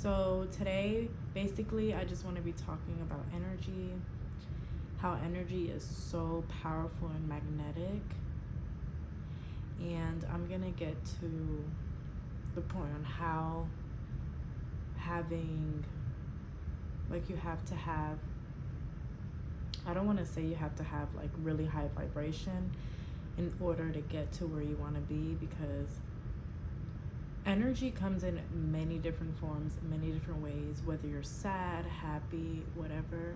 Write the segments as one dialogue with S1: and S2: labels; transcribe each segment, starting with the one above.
S1: So today, basically, I just want to be talking about energy, how energy is so powerful and magnetic. And I'm going to get to the point on how having, like, you have to have, I don't want to say you have to have, like, really high vibration in order to get to where you want to be, because energy comes in many different forms, many different ways. Whether you're sad, happy, whatever,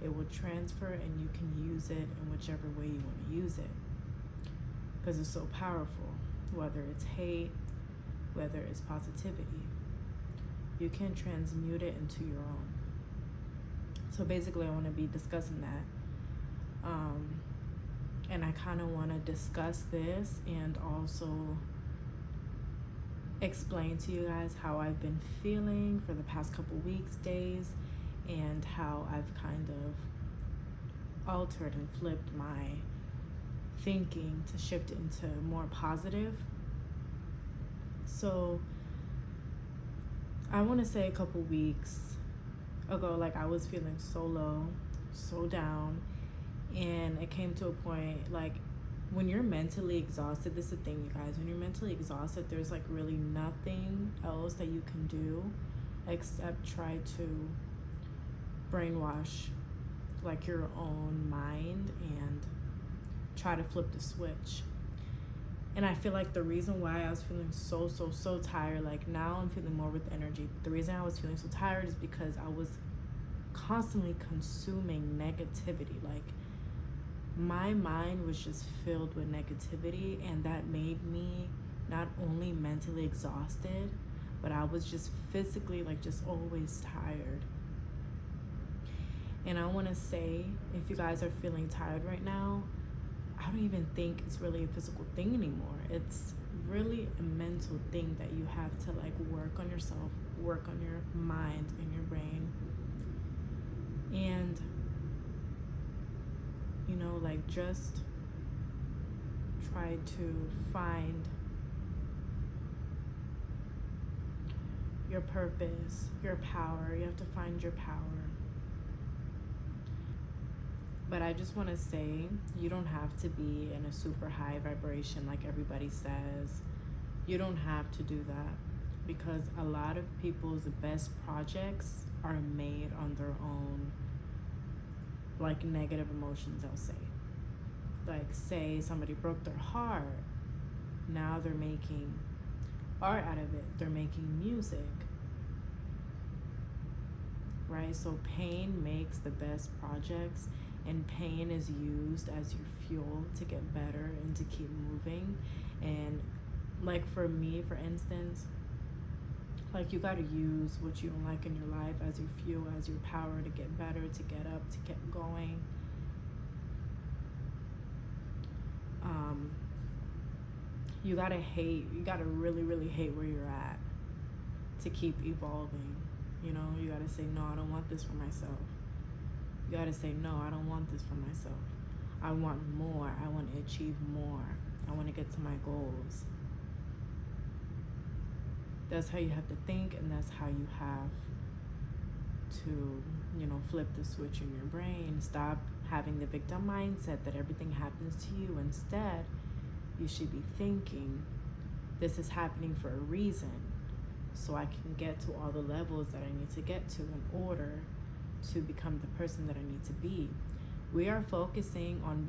S1: it will transfer and you can use it in whichever way you want to use it, because it's so powerful. Whether it's hate, whether it's positivity, you can transmute it into your own. So basically I want to be discussing that, and I kind of want to discuss this and also explain to you guys how I've been feeling for the past couple weeks, days, and how I've kind of altered and flipped my thinking to shift it into more positive. So I want to say a couple weeks ago, like, I was feeling so low, so down, and it came to a point, like, when you're mentally exhausted, this is the thing, you guys, when you're mentally exhausted, there's like really nothing else that you can do except try to brainwash like your own mind and try to flip the switch. And I feel like the reason why I was feeling so tired, like now I'm feeling more with energy, but the reason I was feeling so tired is because I was constantly consuming negativity. Like, my mind was just filled with negativity, and that made me not only mentally exhausted, but I was just physically, like, just always tired. And I want to say, if you guys are feeling tired right now, I don't even think it's really a physical thing anymore. It's really a mental thing that you have to, like, work on yourself, work on your mind and your brain. And like, just try to find your purpose, your power. You have to find your power. But I just want to say, you don't have to be in a super high vibration like everybody says. You don't have to do that, because a lot of people's best projects are made on their own, like, negative emotions, I'll say. Like, say somebody broke their heart, now they're making art out of it, they're making music, right? So pain makes the best projects, and pain is used as your fuel to get better and to keep moving. And like, for me, for instance, like, you got to use what you don't like in your life as your fuel, as your power to get better, to get up, to get going. You got to really hate where you're at to keep evolving. You got to say, no, I don't want this for myself. You got to say, no, I don't want this for myself. I want more. I want to achieve more. I want to get to my goals. That's how you have to think, and that's how you have to, flip the switch in your brain. Stop having the victim mindset that everything happens to you. Instead, you should be thinking, this is happening for a reason, so I can get to all the levels that I need to get to in order to become the person that I need to be. We are focusing on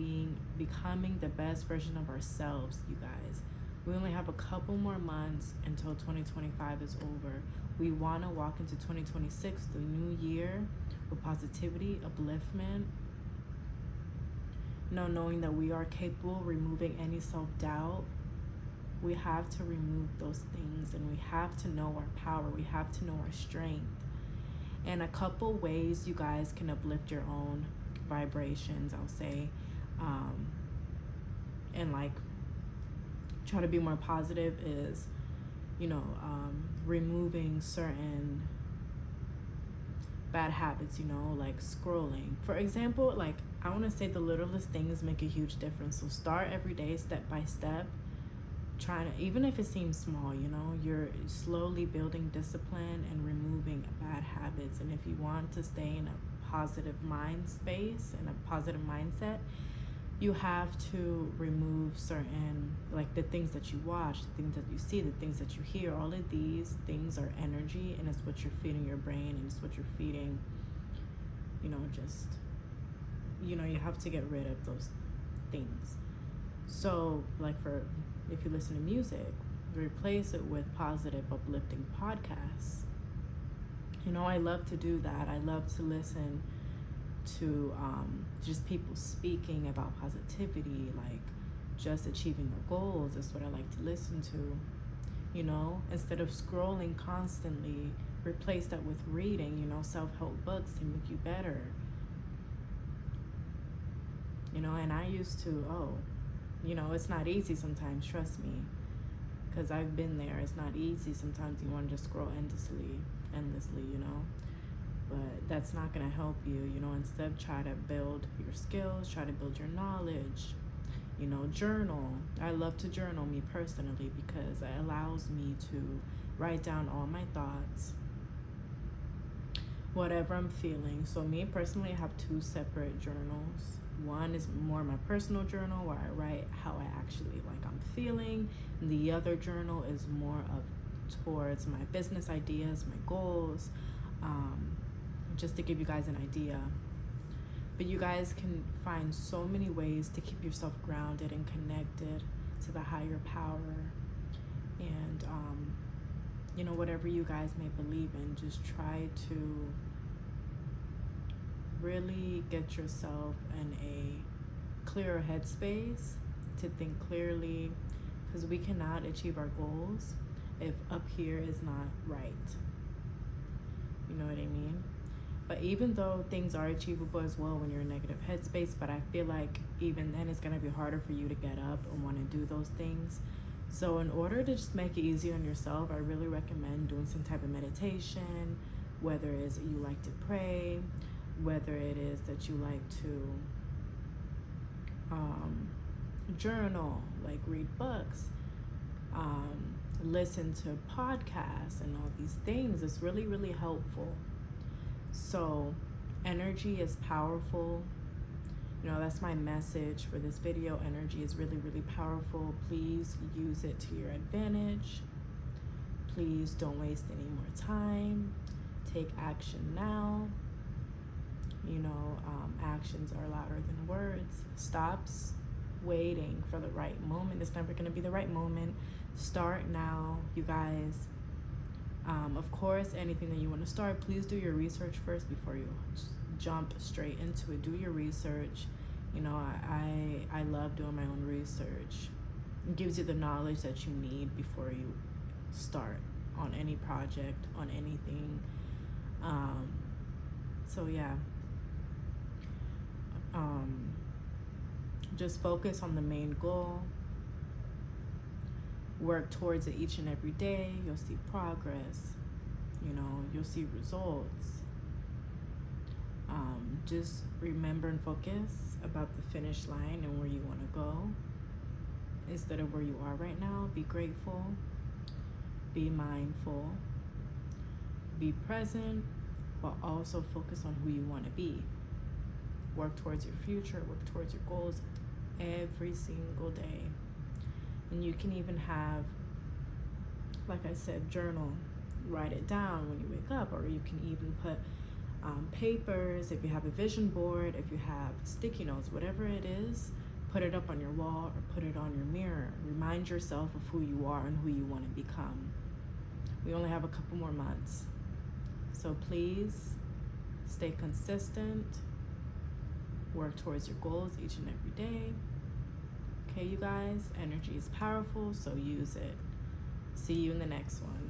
S1: becoming the best version of ourselves, you guys. We only have a couple more months until 2025 is over. We want to walk into 2026, the new year, with positivity, upliftment, knowing that we are capable, removing any self-doubt. We have to remove those things, and we have to know our power. We have to know our strength. And a couple ways you guys can uplift your own vibrations, I'll say, and like try to be more positive is, removing certain bad habits, like scrolling. For example, like, I want to say the littlest things make a huge difference. So start every day, step by step, trying to, even if it seems small, you know, you're slowly building discipline and removing bad habits. And if you want to stay in a positive mind space and a positive mindset, you have to remove certain, like the things that you watch, the things that you see, the things that you hear. All of these things are energy, and it's what you're feeding your brain, and it's what you're feeding, you know, just, you know, you have to get rid of those things. So like, for if you listen to music, replace it with positive, uplifting podcasts. You know, I love to do that. I love to listen to just people speaking about positivity, like just achieving their goals. That's what I like to listen to. You know, instead of scrolling constantly, replace that with reading, you know, self-help books to make you better. You know, and I used to, you know, it's not easy sometimes, trust me, because I've been there. It's not easy. Sometimes you want to just scroll endlessly, you know, but that's not going to help you. You know, instead try to build your skills, try to build your knowledge, you know, journal. I love to journal, me personally, because it allows me to write down all my thoughts, whatever I'm feeling. So me personally, I have 2 separate journals. One is more my personal journal, where I write how I actually, like, I'm feeling. And the other journal is more of towards my business ideas, my goals, just to give you guys an idea. But you guys can find so many ways to keep yourself grounded and connected to the higher power. And you know, whatever you guys may believe in, just try to really get yourself in a clearer headspace to think clearly, because we cannot achieve our goals if up here is not right. You know what I mean? But even though things are achievable as well when you're in a negative headspace, but I feel like even then it's going to be harder for you to get up and want to do those things. So in order to just make it easier on yourself, I really recommend doing some type of meditation, whether it is you like to pray, whether it is that you like to journal, like read books, listen to podcasts and all these things. It's really, really helpful. So energy is powerful. You know, that's my message for this video. Energy is really, really powerful. Please use it to your advantage. Please don't waste any more time. Take action now. You know, actions are louder than words. Stop waiting for the right moment. It's never going to be the right moment. Start now, you guys. Of course, anything that you want to start, please do your research first before you jump straight into it. Do your research. You know, I love doing my own research. It gives you the knowledge that you need before you start on any project, on anything. So yeah. Just focus on the main goal. Work towards it each and every day. You'll see progress. You know, you'll see results. Just remember and focus about the finish line and where you want to go instead of where you are right now. Be grateful. Be mindful. Be present, but also focus on who you want to be. Work towards your future. Work towards your goals every single day. And you can even have, like I said, journal. Write it down when you wake up, or you can even put papers, if you have a vision board, if you have sticky notes, whatever it is, put it up on your wall or put it on your mirror. Remind yourself of who you are and who you want to become. We only have a couple more months. So please stay consistent. Work towards your goals each and every day. Okay, you guys, energy is powerful, so use it. See you in the next one.